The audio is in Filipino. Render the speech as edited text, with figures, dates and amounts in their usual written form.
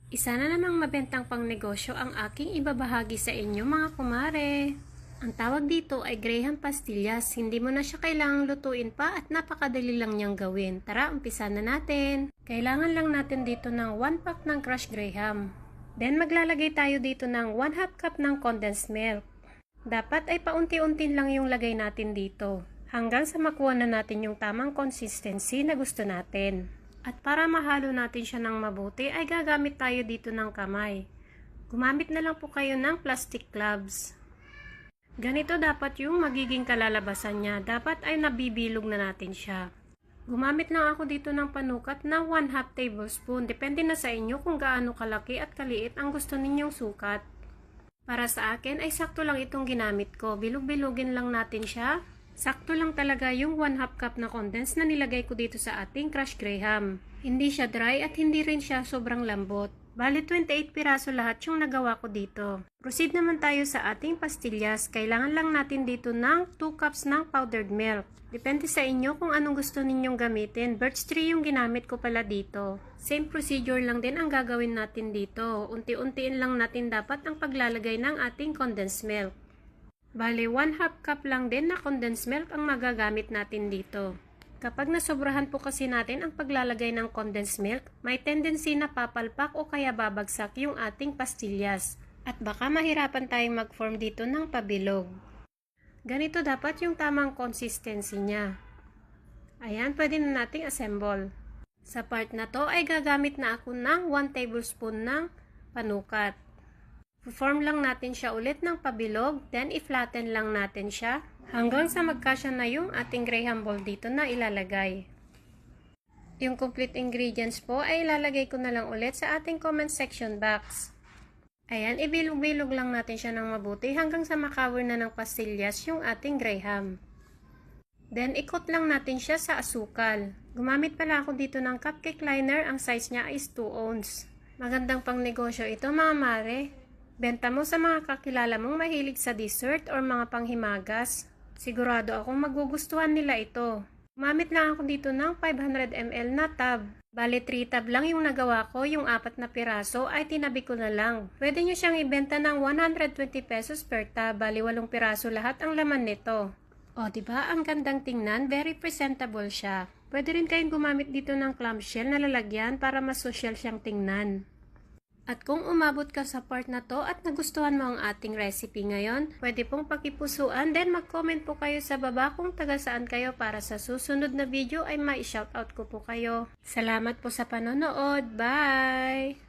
Isa na namang mabentang pangnegosyo ang aking ibabahagi sa inyo mga kumare. Ang tawag dito ay Graham Pastillas. Hindi mo na siya kailangang lutuin pa at napakadali lang niyang gawin. Tara, umpisa na natin. Kailangan lang natin dito ng 1 pack ng crushed Graham. Then maglalagay tayo dito ng 1/2 cup ng condensed milk. Dapat ay paunti-unti lang yung lagay natin dito, hanggang sa makuha na natin yung tamang consistency na gusto natin. At para mahalo natin siya ng mabuti ay gagamit tayo dito ng kamay. Gumamit na lang po kayo ng plastic gloves. Ganito dapat yung magiging kalalabasan niya. Dapat ay nabibilog na natin siya. Gumamit lang ako dito ng panukat na 1/2 tablespoon. Depende na sa inyo kung gaano kalaki at kaliit ang gusto ninyong sukat. Para sa akin ay sakto lang itong ginamit ko. Bilog-bilogin lang natin siya. Sakto lang talaga yung 1/2 cup na condense na nilagay ko dito sa ating crushed Graham. Hindi siya dry at hindi rin siya sobrang lambot. Bali 28 piraso lahat yung nagawa ko dito. Proceed naman tayo sa ating pastillas. Kailangan lang natin dito ng 2 cups ng powdered milk. Depende sa inyo kung anong gusto ninyong gamitin. Birch tree yung ginamit ko pala dito. Same procedure lang din ang gagawin natin dito. Unti-untiin lang natin dapat ang paglalagay ng ating condensed milk. Bali 1/2 cup lang din na condensed milk ang magagamit natin dito. Kapag nasobrahan po kasi natin ang paglalagay ng condensed milk, may tendency na papalpak o kaya babagsak yung ating pastillas. At baka mahirapan tayong mag-form dito ng pabilog. Ganito dapat yung tamang consistency niya. Ayan, pwede na nating assemble. Sa part na to ay gagamit na ako ng 1 tablespoon ng panukat. Form lang natin siya ulit ng pabilog, then i-flatten lang natin siya hanggang sa magkasya na yung ating Graham ball dito na ilalagay. Yung complete ingredients po ay ilalagay ko na lang ulit sa ating comment section box. Ayan, ibilog-bilog lang natin siya ng mabuti hanggang sa makawer na ng pastillas yung ating Graham. Then, ikot lang natin siya sa asukal. Gumamit pala ako dito ng cupcake liner, ang size niya is 2 ounce. Magandang pang negosyo ito mga mare. Benta mo sa mga kakilala mong mahilig sa dessert or mga panghimagas. Sigurado akong magugustuhan nila ito. Gumamit lang ako dito ng 500 ml na tub. Bale 3 tab lang yung nagawa ko, yung 4 na piraso ay tinabi ko na lang. Pwede nyo siyang ibenta ng 120 pesos per tab. Bale 8 piraso lahat ang laman nito. O diba, ang gandang tingnan, very presentable siya. Pwede rin kayong gumamit dito ng clamshell na lalagyan para mas social siyang tingnan. At kung umabot ka sa part na to at nagustuhan mo ang ating recipe ngayon, pwede pong pakipusuan, then mag-comment po kayo sa baba kung taga saan kayo para sa susunod na video ay ma-shoutout ko po kayo. Salamat po sa panonood. Bye!